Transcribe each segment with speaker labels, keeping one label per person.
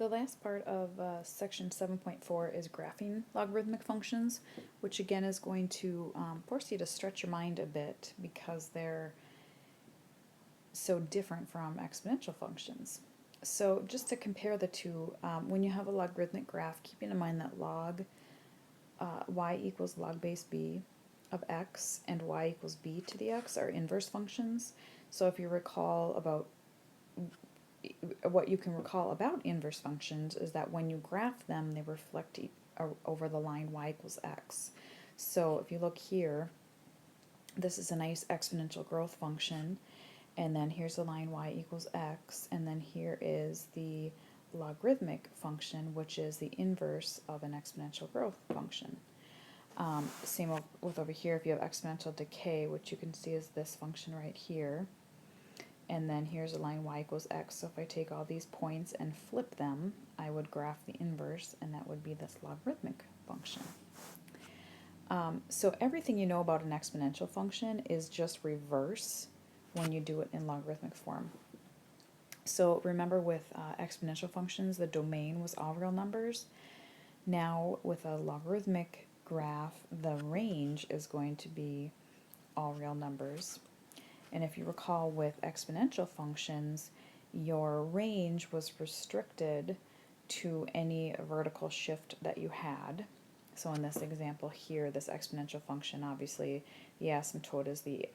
Speaker 1: The last part of section 7.4 is graphing logarithmic functions, which again is going to force you to stretch your mind a bit because they're so different from exponential functions. So just to compare the two, when you have a logarithmic graph, keeping in mind that log y equals log base b of x and y equals b to the x are inverse functions. So if you recall about what you can recall about inverse functions is that when you graph them, they reflect over the line y equals x. So if you look here, this is a nice exponential growth function, and then here's the line y equals x, and then here is the logarithmic function, which is the inverse of an exponential growth function. Same with over here, if you have exponential decay, which you can see is this function right here. And then here's a line y equals x. So if I take all these points and flip them, I would graph the inverse, and that would be this logarithmic function. So everything you know about an exponential function is just reverse when you do it in logarithmic form. So remember with exponential functions, the domain was all real numbers. Now with a logarithmic graph, the range is going to be all real numbers. And if you recall with exponential functions, your range was restricted to any vertical shift that you had. So in this example here, this exponential function, obviously the asymptote is the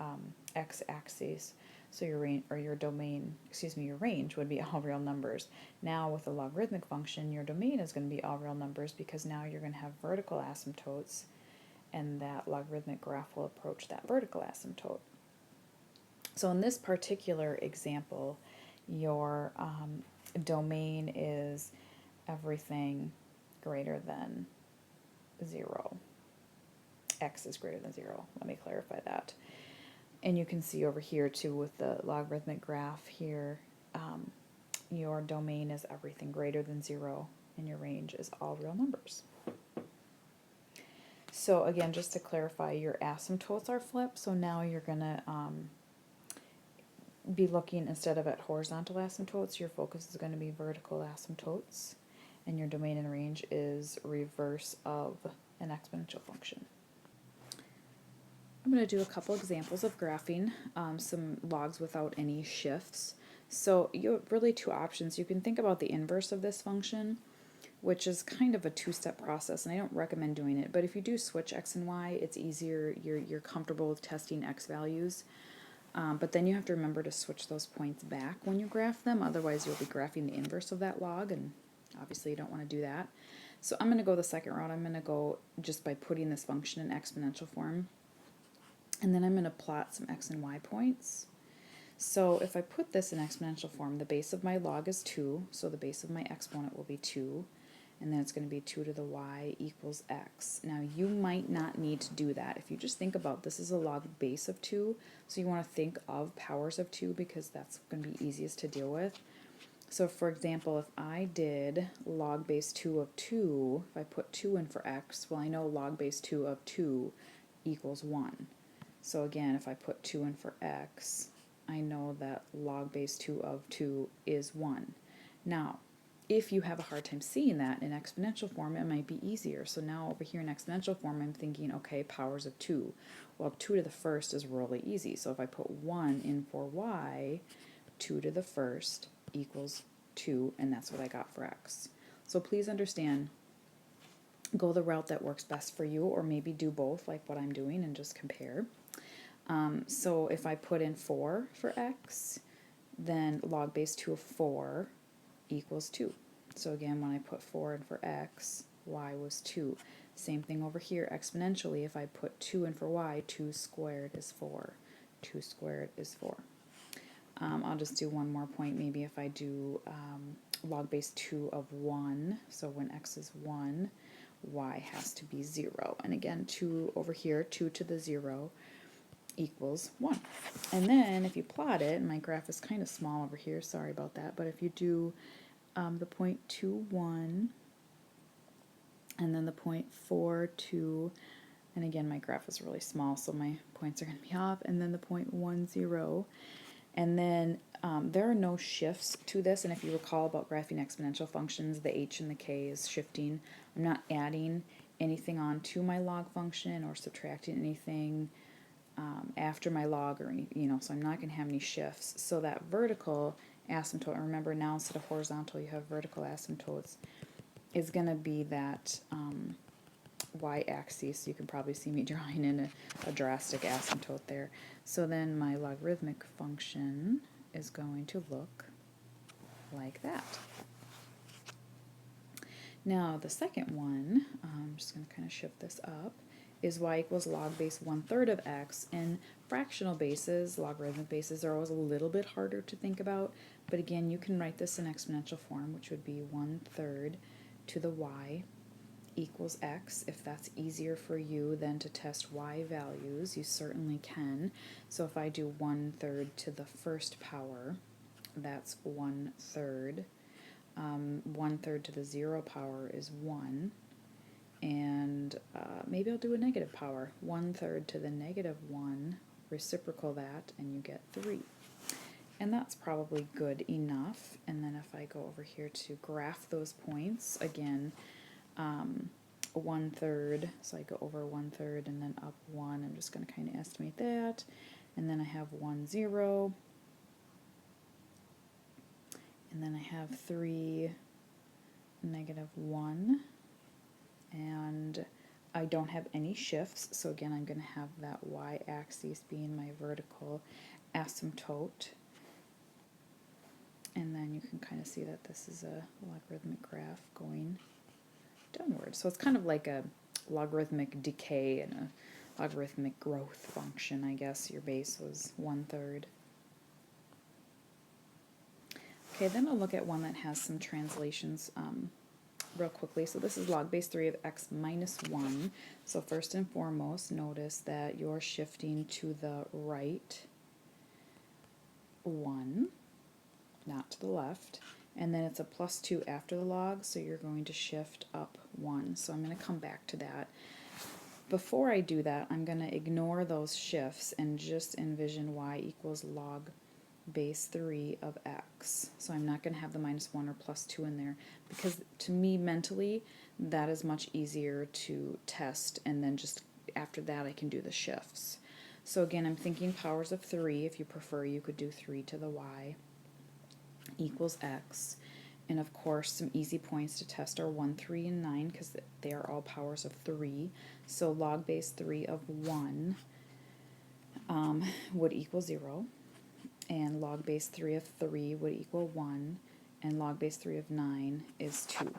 Speaker 1: x-axis. So your range, or your domain, your range would be all real numbers. Now with a logarithmic function, your domain is going to be all real numbers because now you're going to have vertical asymptotes, and that logarithmic graph will approach that vertical asymptote. So in this particular example, your domain is everything greater than 0. X is greater than 0. Let me clarify that. And you can see over here too with the logarithmic graph here, your domain is everything greater than 0 and your range is all real numbers. So again, just to clarify, your asymptotes are flipped, so now you're going to be looking, instead of at horizontal asymptotes, your focus is going to be vertical asymptotes, and your domain and range is reverse of an exponential function. I'm going to do a couple examples of graphing some logs without any shifts. So you have really two options. You can think about the inverse of this function, which is kind of a two-step process, and I don't recommend doing it, but if you do switch x and y, it's easier. You're comfortable with testing x values. But then you have to remember to switch those points back when you graph them, otherwise you'll be graphing the inverse of that log, and obviously you don't want to do that. So I'm going to go the second route. I'm going to go just by putting this function in exponential form, and then I'm going to plot some x and y points. So if I put this in exponential form, the base of my log is 2, so the base of my exponent will be 2. And then it's going to be 2 to the y equals x. Now you might not need to do that. If you just think about this is a log base of 2, so you want to think of powers of 2 because that's going to be easiest to deal with. So for example, if I did log base 2 of 2, if I put 2 in for x, well I know log base 2 of 2 equals 1. So again, if I put 2 in for x, I know that log base 2 of 2 is 1. Now, if you have a hard time seeing that in exponential form, it might be easier. So now over here in exponential form, I'm thinking, okay, powers of 2. Well, 2 to the first is really easy. So if I put 1 in for y, 2 to the first equals 2, and that's what I got for x. So please understand, go the route that works best for you, or maybe do both like what I'm doing and just compare. So if I put in 4 for x, then log base 2 of 4 equals 2. So again, when I put 4 in for x, y was 2. Same thing over here exponentially. If I put 2 in for y, 2 squared is 4. 2 squared is 4. I'll just do one more point. Maybe if I do log base 2 of 1, so when x is 1, y has to be 0. And again, 2 over here, 2 to the 0 equals 1. And then if you plot it, and my graph is kind of small over here, sorry about that, but if you do the point 2, 1, and then the point 4, 2, and again my graph is really small so my points are going to be off, and then the point 1, 0, And then there are no shifts to this, and if you recall about graphing exponential functions, the h and the k is shifting. I'm not adding anything on to my log function or subtracting anything after my log or any, so I'm not going to have any shifts. So that vertical asymptote, remember now instead of horizontal you have vertical asymptotes, is going to be that y-axis. You can probably see me drawing in a drastic asymptote there. So then my logarithmic function is going to look like that. Now the second one, I'm just going to kind of shift this up, is y equals log base 1/3 of x. And fractional bases, logarithmic bases, are always a little bit harder to think about, but again you can write this in exponential form, which would be 1/3 to the y equals x. If that's easier for you than to test y values, you certainly can. So if I do 1/3 to the first power, that's 1/3. 1/3 to the 0 power is 1. And maybe I'll do a negative power. 1/3 to the -1, reciprocal that, and you get 3. And that's probably good enough. And then if I go over here to graph those points, again, 1/3, so I go over 1/3 and then up 1. I'm just going to kind of estimate that. And then I have 1, 0. And then I have 3, -1. And I don't have any shifts, so again I'm going to have that y-axis being my vertical asymptote. And then you can kind of see that this is a logarithmic graph going downward. So it's kind of like a logarithmic decay and a logarithmic growth function, I guess. Your base was 1/3. Okay, then I'll look at one that has some translations real quickly. So this is log base 3 of x minus 1. So first and foremost, notice that you're shifting to the right 1, not to the left. And then it's a plus 2 after the log, so you're going to shift up 1. So I'm going to come back to that. Before I do that, I'm going to ignore those shifts and just envision y equals log base 3 of x. So I'm not going to have the -1 or +2 in there, because to me mentally that is much easier to test, and then just after that I can do the shifts. So again, I'm thinking powers of 3. If you prefer, you could do 3 to the y equals x. And of course some easy points to test are 1, 3, and 9, because they are all powers of 3. So log base 3 of 1 would equal 0. And log base 3 of 3 would equal 1, and log base 3 of 9 is 2.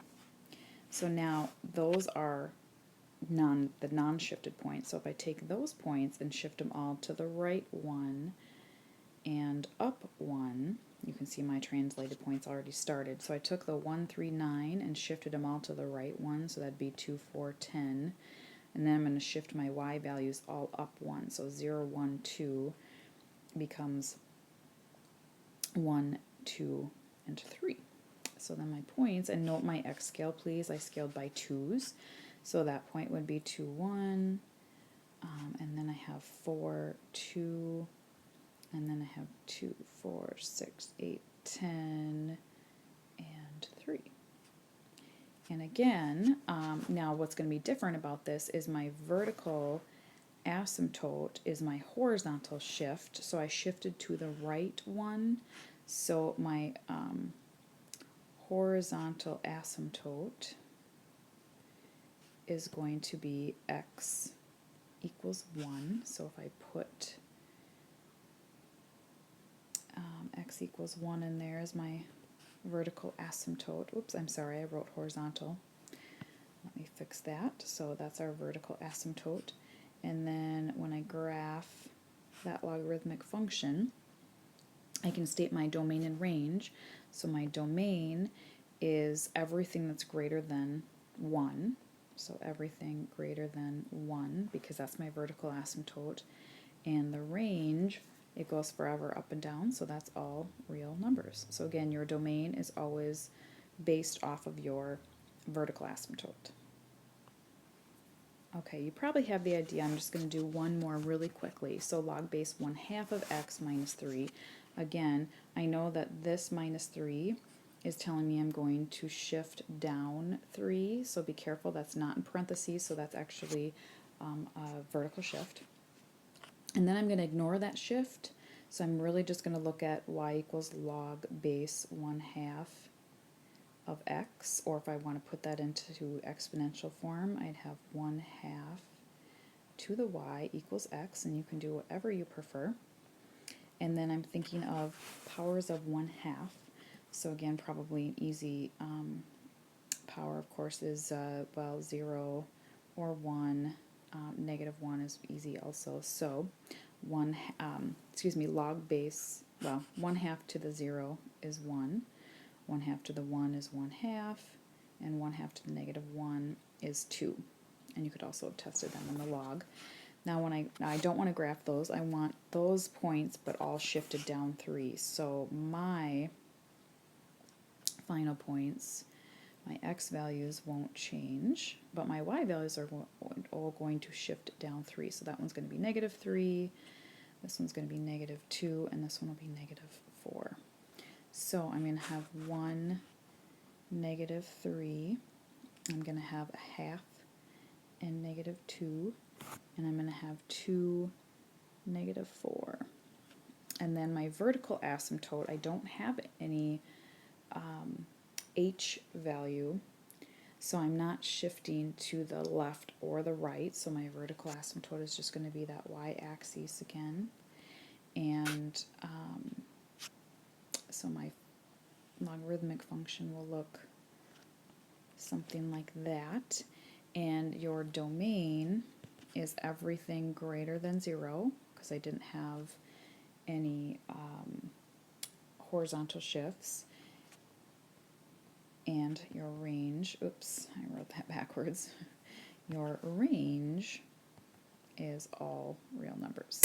Speaker 1: So now those are the non-shifted points. So if I take those points and shift them all to the right 1 and up 1, you can see my translated points already started. So I took the 1, 3, 9 and shifted them all to the right 1, so that'd be 2, 4, 10. And then I'm going to shift my y values all up 1. So 0, 1, 2 becomes 1, 2, and 3. So then my points, and note my x scale please, I scaled by 2s. So that point would be 2, 1, and then I have 4, 2, and then I have 2, 4, 6, 8, 10, and 3. And again, now what's going to be different about this is my vertical asymptote is my horizontal shift. So I shifted to the right 1. So my horizontal asymptote is going to be x equals 1. So if I put x equals 1 in there as my vertical asymptote. Oops, I'm sorry, I wrote horizontal. Let me fix that. So that's our vertical asymptote. And then when I graph that logarithmic function, I can state my domain and range. So my domain is everything that's greater than 1. So everything greater than 1, because that's my vertical asymptote. And the range, it goes forever up and down, so that's all real numbers. So again, your domain is always based off of your vertical asymptote. Okay, you probably have the idea. I'm just going to do one more really quickly. So log base 1/2 of x minus 3. Again, I know that this minus 3 is telling me I'm going to shift down 3, so be careful, that's not in parentheses, so that's actually a vertical shift. And then I'm going to ignore that shift, so I'm really just going to look at y equals log base 1/2 of x, or if I want to put that into exponential form, I'd have 1/2 to the y equals x, and you can do whatever you prefer. And then I'm thinking of powers of 1/2. So again, probably an easy power, of course, is, well, 0 or 1. -1 is easy also. So log base, well, 1/2 to the 0 is 1. 1/2 to the 1 is 1/2, and 1/2 to the -1 is 2. And you could also have tested them in the log. Now when I don't want to graph those, I want those points but all shifted down 3. So my final points, my x values won't change, but my y values are all going to shift down 3. So that one's going to be -3, this one's going to be -2, and this one will be -4. So I'm going to have 1, -3, I'm going to have 1/2 and -2, and I'm going to have 2, -4. And then my vertical asymptote, I don't have any h value, so I'm not shifting to the left or the right, so my vertical asymptote is just going to be that y-axis again. And so my logarithmic function will look something like that. And your domain is everything greater than 0, because I didn't have any horizontal shifts. And your range, oops, I wrote that backwards. Your range is all real numbers.